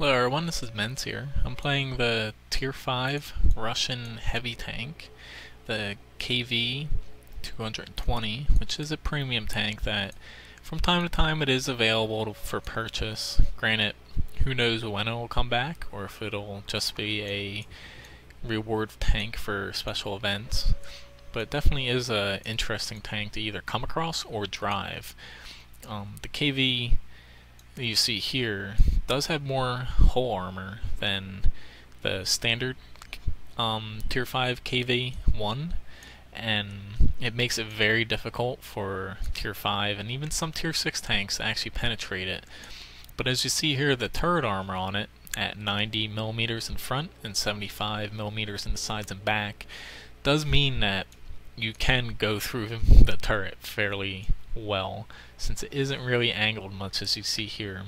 Hello everyone, this is Menz here. I'm playing the Tier 5 Russian heavy tank, the KV-220, which is a premium tank that from time to time it is available for purchase. Granted, who knows when it will come back or if it'll just be a reward tank for special events. But it definitely is an interesting tank to either come across or drive. The KV that you see here does have more hull armor than the standard Tier 5 KV-1, and it makes it very difficult for Tier 5 and even some Tier 6 tanks to actually penetrate it. But as you see here, the turret armor on it at 90mm in front and 75mm in the sides and back does mean that you can go through the turret fairly well, since it isn't really angled much as you see here.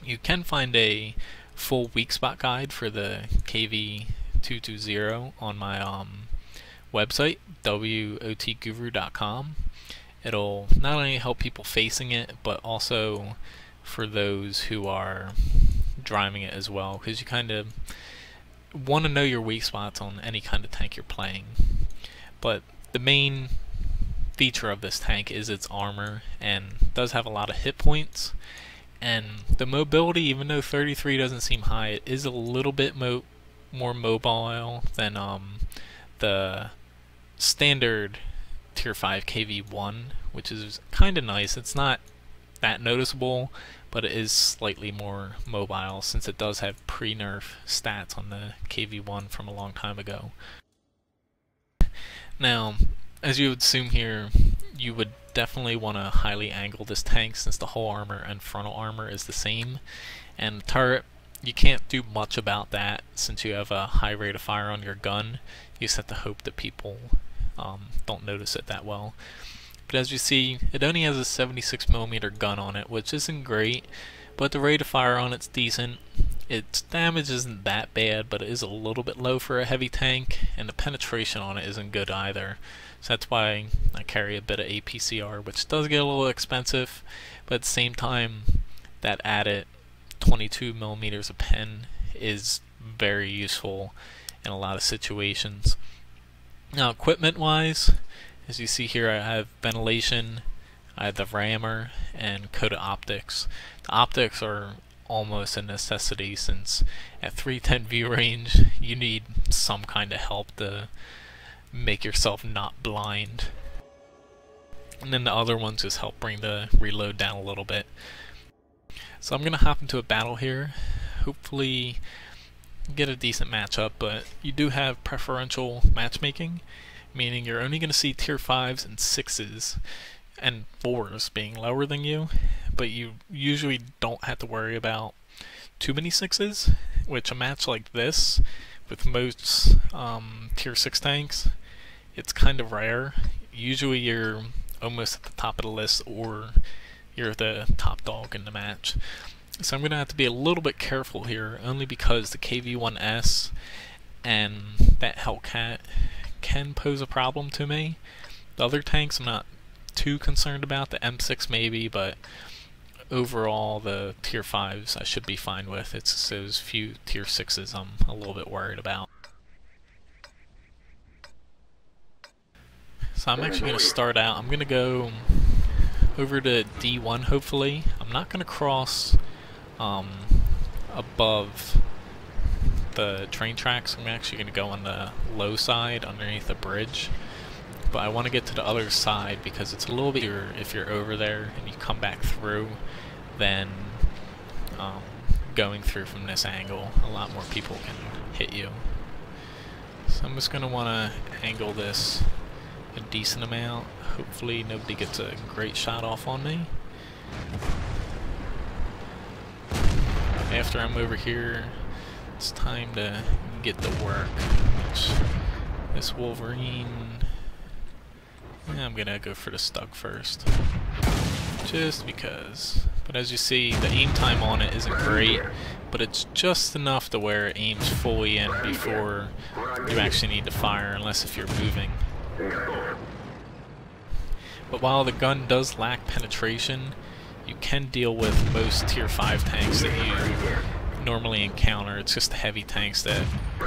You can find a full weak spot guide for the KV-220 on my website, wotguru.com. It'll not only help people facing it, but also for those who are driving it as well, because you kind of want to know your weak spots on any kind of tank you're playing. But the main feature of this tank is its armor, and does have a lot of hit points, and the mobility, even though 33 doesn't seem high, it is a little bit more mobile than the standard Tier 5 KV-1, which is kind of nice. It's not that noticeable, but it is slightly more mobile since it does have pre-nerf stats on the KV-1 from a long time ago. Now, as you would assume here, you would definitely want to highly angle this tank since the hull armor and frontal armor is the same. And the turret, you can't do much about that since you have a high rate of fire on your gun. You just have to hope that people don't notice it that well. But as you see, it only has a 76mm gun on it, which isn't great, but the rate of fire on it's decent. Its damage isn't that bad, but it is a little bit low for a heavy tank, and the penetration on it isn't good either. So that's why I carry a bit of APCR, which does get a little expensive, but at the same time, that added 22mm of pen is very useful in a lot of situations. Now, equipment-wise, as you see here, I have ventilation, I have the rammer, and coated optics. The optics are almost a necessity since at 310 view range, you need some kind of help to make yourself not blind. And then the other ones just help bring the reload down a little bit. So I'm going to hop into a battle here, hopefully get a decent matchup, but you do have preferential matchmaking, meaning you're only going to see Tier 5s and 6s and 4s being lower than you, but you usually don't have to worry about too many 6s, which a match like this, with most Tier 6 tanks, it's kind of rare. Usually you're almost at the top of the list, or you're the top dog in the match. So I'm going to have to be a little bit careful here, only because the KV-1S and that Hellcat can pose a problem to me. The other tanks I'm not too concerned about, the M6 maybe, but overall the Tier 5s I should be fine with. It's those few Tier 6s I'm a little bit worried about. So I'm actually going to start out, I'm going to go over to D1 hopefully. I'm not going to cross above the train tracks. I'm actually going to go on the low side underneath the bridge. But I want to get to the other side because it's a little bit easier if you're over there and you come back through than going through from this angle. A lot more people can hit you. So I'm just going to want to angle this a decent amount. Hopefully nobody gets a great shot off on me. After I'm over here, it's time to get to work. This Wolverine, I'm gonna go for the Stug first, just because. But as you see, the aim time on it isn't great, but it's just enough to where it aims fully in before you actually need to fire, unless if you're moving. But while the gun does lack penetration, you can deal with most Tier 5 tanks that you normally encounter. It's just the heavy tanks that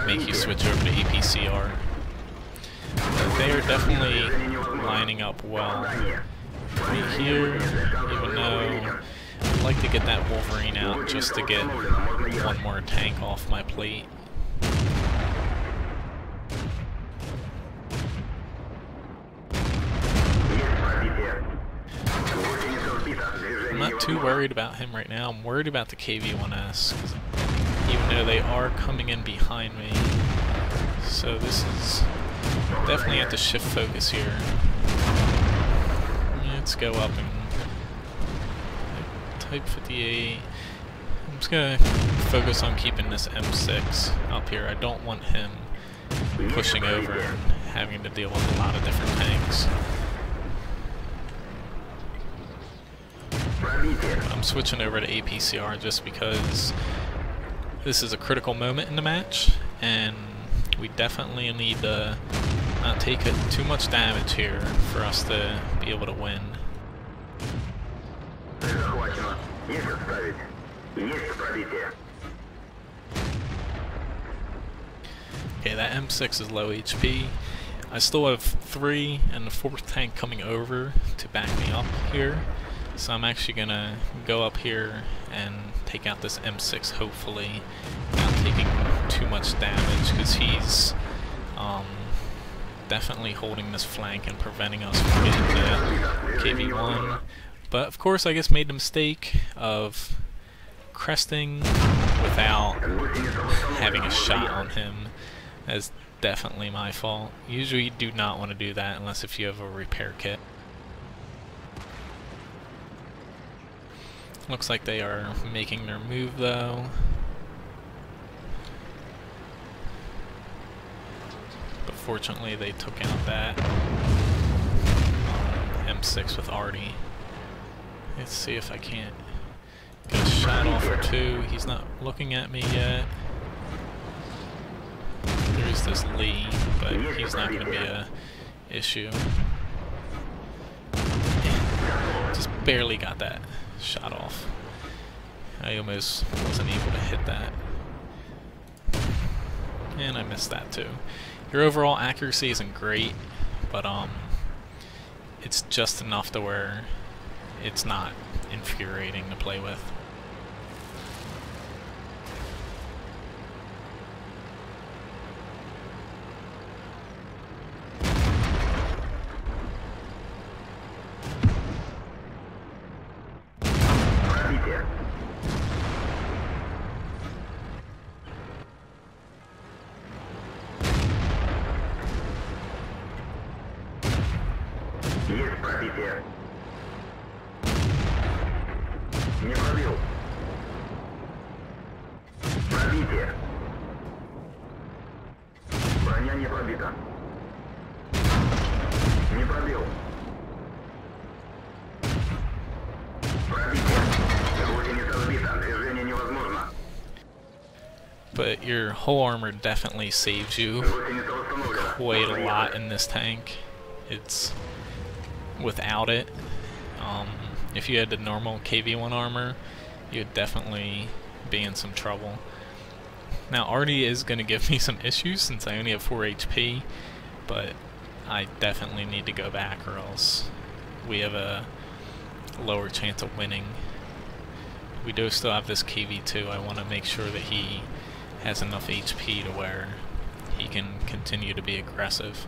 make you switch over to APCR. But they are definitely lining up well. Right here, even though I'd like to get that Wolverine out just to get one more tank off my plate. I'm not too worried about him right now. I'm worried about the KV-1S, even though they are coming in behind me. So this is definitely have to shift focus here. Let's go up and Type 58. I'm just gonna focus on keeping this M6 up here. I don't want him pushing over and having to deal with a lot of different tanks. I'm switching over to APCR just because this is a critical moment in the match, and we definitely need to not take too much damage here for us to be able to win. Okay, that M6 is low HP. I still have 3 and the 4th tank coming over to back me up here. So I'm actually gonna go up here and take out this M6, hopefully, without taking too much damage, because he's definitely holding this flank and preventing us from getting to KV-1. But of course I just made the mistake of cresting without having a shot on him. That's definitely my fault. Usually you do not want to do that unless if you have a repair kit. Looks like they are making their move though. But fortunately they took out that M6 with Artie. Let's see if I can't get a shot off or two. He's not looking at me yet. There is this Lee, but he's not going to be a issue. Just barely got that shot off. I almost wasn't able to hit that. And I missed that too. Your overall accuracy isn't great, but it's just enough to where it's not infuriating to play with. Не пробил. Пробитие. Броня не пробита. Не пробил. Пробитие. Гусеница сбита. Движение невозможно. But your whole armor definitely saves you quite a lot in this tank. It's without it. If you had the normal KV-1 armor, you'd definitely be in some trouble. Now Artie is going to give me some issues since I only have 4 HP, but I definitely need to go back or else we have a lower chance of winning. We do still have this KV-2. I want to make sure that he has enough HP to where he can continue to be aggressive.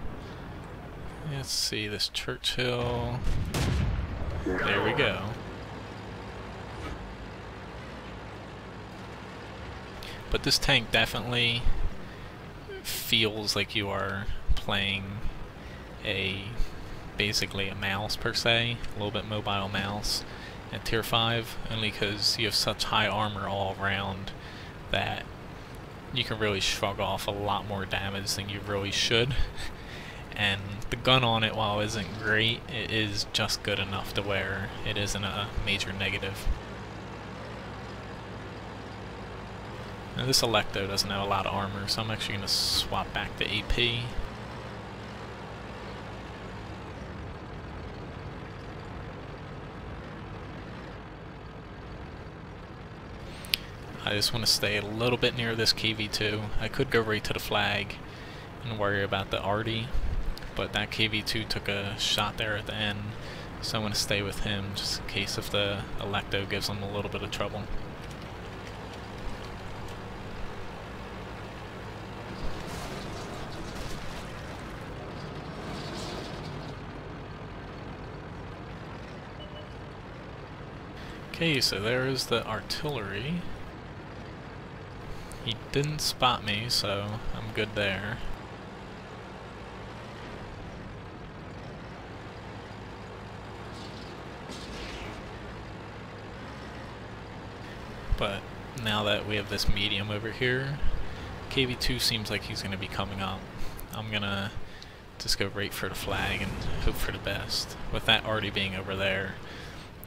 Let's see, this Churchill. There we go. But this tank definitely feels like you are playing basically a mouse per se, a little bit mobile mouse at tier 5, only because you have such high armor all around that you can really shrug off a lot more damage than you really should. And the gun on it, while it isn't great, it is just good enough to where it isn't a major negative. Now this Electo doesn't have a lot of armor, so I'm actually going to swap back to AP. I just want to stay a little bit near this KV-2. I could go right to the flag and worry about the arty, but that KV-2 took a shot there at the end, so I want to stay with him just in case if the Electo gives him a little bit of trouble. Okay, so there is the artillery. He didn't spot me, so I'm good there. But now that we have this medium over here, KV-2 seems like he's going to be coming up. I'm going to just go right for the flag and hope for the best. With that already being over there,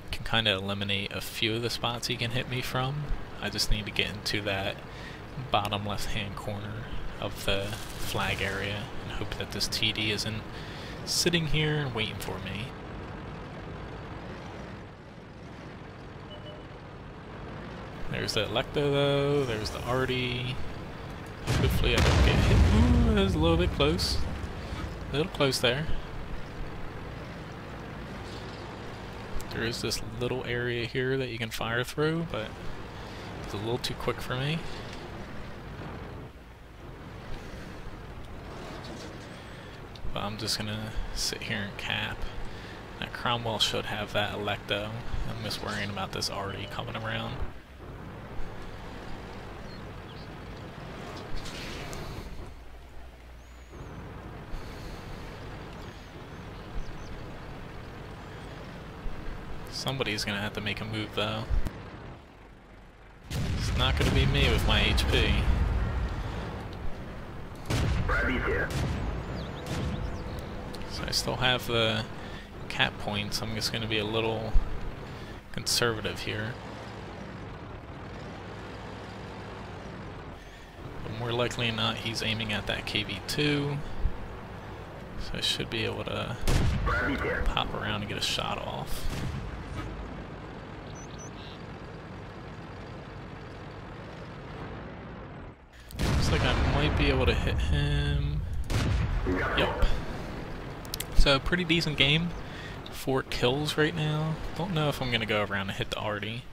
can kind of eliminate a few of the spots he can hit me from. I just need to get into that bottom left hand corner of the flag area and hope that this TD isn't sitting here and waiting for me. There's the Electo though, there's the arty. Hopefully I don't get hit. Ooh, that was a little bit close. A little close there. There is this little area here that you can fire through, but it's a little too quick for me. But I'm just gonna sit here and cap. That Cromwell should have that Electo. I'm just worrying about this arty coming around. Somebody's gonna have to make a move though. It's not gonna be me with my HP. So I still have the cap points. I'm just gonna be a little conservative here. But more likely than not, he's aiming at that KV-2. So I should be able to pop around and get a shot off. Looks like I might be able to hit him. Yep. So pretty decent game. 4 kills right now. Don't know if I'm gonna go around and hit the arty.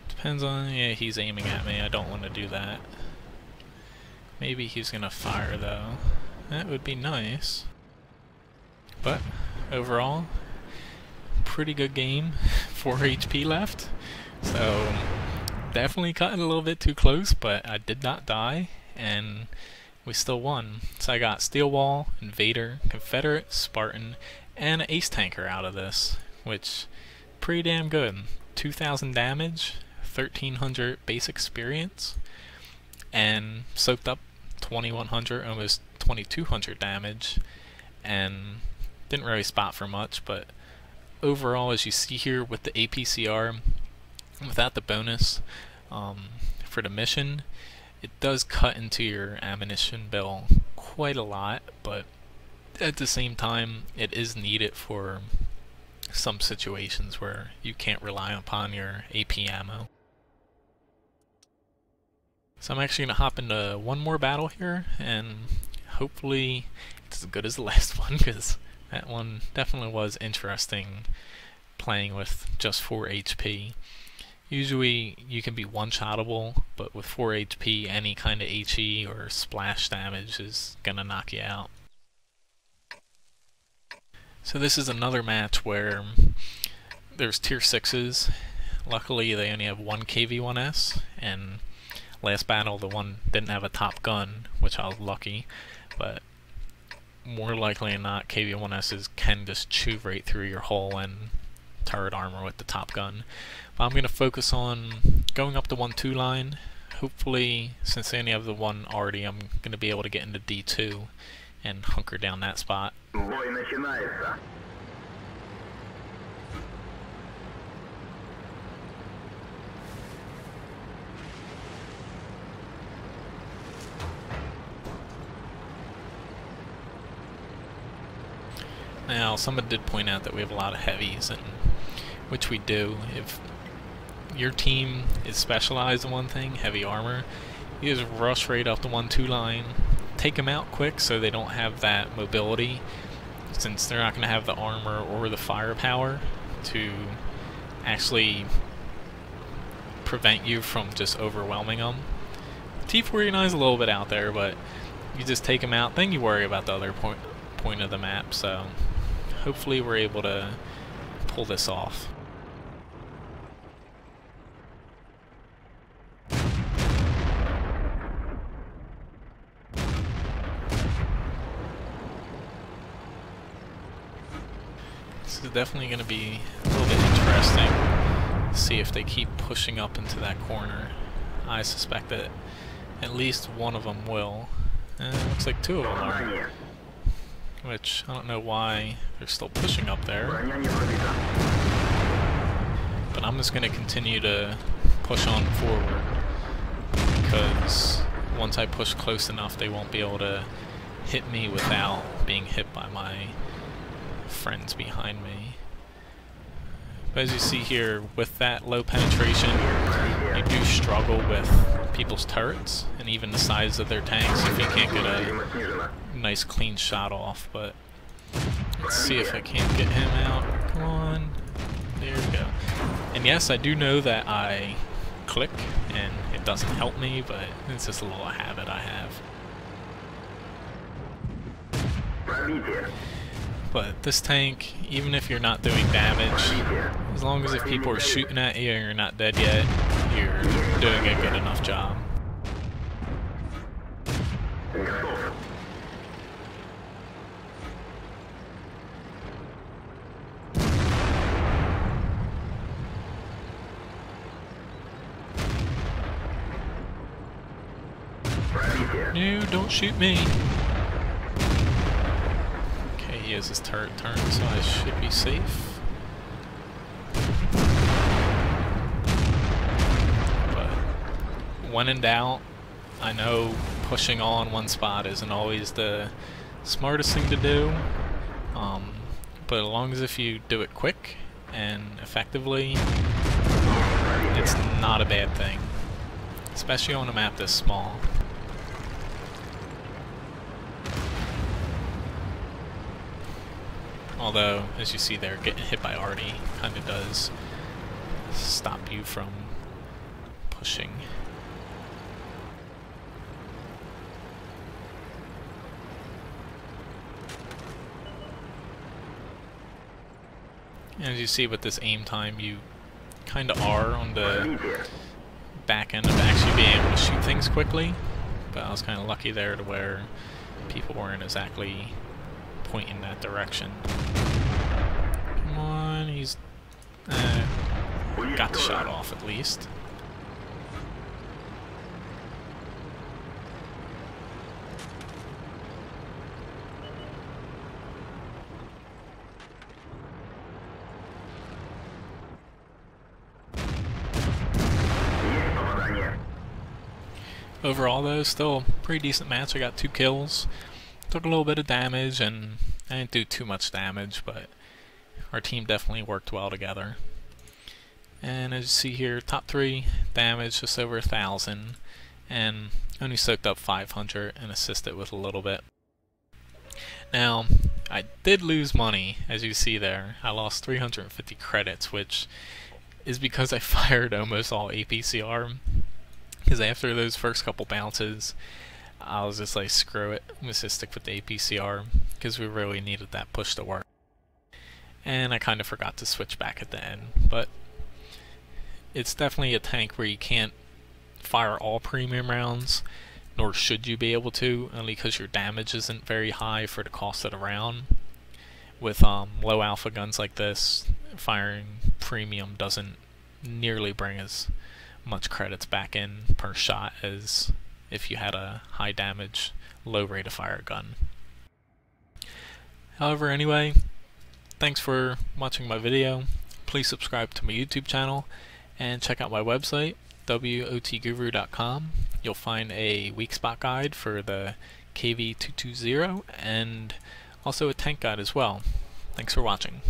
Depends on, yeah, he's aiming at me. I don't want to do that. Maybe he's gonna fire though. That would be nice. But overall, pretty good game. 4 HP left. So definitely cutting a little bit too close, but I did not die. And we still won. So I got Steel Wall, Invader, Confederate, Spartan, and an Ace Tanker out of this, which pretty damn good. 2,000 damage, 1,300 base experience, and soaked up 2,100, almost 2,200 damage, and didn't really spot for much, but overall, as you see here with the APCR, without the bonus for the mission, it does cut into your ammunition bill quite a lot, but at the same time, it is needed for some situations where you can't rely upon your AP ammo. So I'm actually going to hop into one more battle here, and hopefully it's as good as the last one, because that one definitely was interesting playing with just 4 HP. Usually you can be one-shottable, but with 4 HP, any kind of HE or splash damage is gonna knock you out. So this is another match where there's tier 6s. Luckily they only have one KV-1S, and last battle the one didn't have a top gun, which I was lucky, but more likely than not KV-1Ss can just chew right through your hull and turret armor with the top gun. But I'm going to focus on going up the 1-2 line. Hopefully, since they only have the one already, I'm going to be able to get into D2 and hunker down that spot. Now, someone did point out that we have a lot of heavies, and which we do. If your team is specialized in one thing, heavy armor, you just rush right up the 1-2 line, take them out quick so they don't have that mobility, since they're not going to have the armor or the firepower to actually prevent you from just overwhelming them. T49 is a little bit out there, but you just take them out, then you worry about the other point of the map, so hopefully we're able to pull this off. This is definitely going to be a little bit interesting. See if they keep pushing up into that corner. I suspect that at least one of them will. And it looks like two of them are. Which, I don't know why they're still pushing up there. But I'm just going to continue to push on forward, because once I push close enough they won't be able to hit me without being hit by my friends behind me. But as you see here, with that low penetration, you do struggle with people's turrets and even the size of their tanks if you can't get a nice clean shot off. But let's see if I can't get him out. Come on. There we go. And yes, I do know that I click and it doesn't help me, but it's just a little habit I have. But this tank, even if you're not doing damage, as long as if people are shooting at you and you're not dead yet, you're doing a good enough job. No, don't shoot me. He has his turret turned, so I should be safe. But when in doubt, I know pushing all in one spot isn't always the smartest thing to do, but as long as if you do it quick and effectively, it's not a bad thing, especially on a map this small. Although, as you see there, getting hit by Artie kind of does stop you from pushing. And as you see with this aim time, you kind of are on the back end of actually being able to shoot things quickly. But I was kind of lucky there to where people weren't exactly pointing that direction. Come on, he's got the shot off at least. Overall though, still a pretty decent match. I got 2 kills. Took a little bit of damage, and I didn't do too much damage, but our team definitely worked well together. And as you see here, top 3 damage, just over 1,000, and only soaked up 500 and assisted with a little bit. Now, I did lose money, as you see there. I lost 350 credits, which is because I fired almost all APCR, because after those first couple bounces, I was just like, screw it, I'm just gonna stick with the APCR, because we really needed that push to work. And I kind of forgot to switch back at the end, but it's definitely a tank where you can't fire all premium rounds, nor should you be able to, only because your damage isn't very high for the cost of the round. With low alpha guns like this, firing premium doesn't nearly bring as much credits back in per shot as if you had a high damage, low rate of fire gun. However, anyway, thanks for watching my video. Please subscribe to my YouTube channel and check out my website, wotguru.com. You'll find a weak spot guide for the KV-220 and also a tank guide as well. Thanks for watching.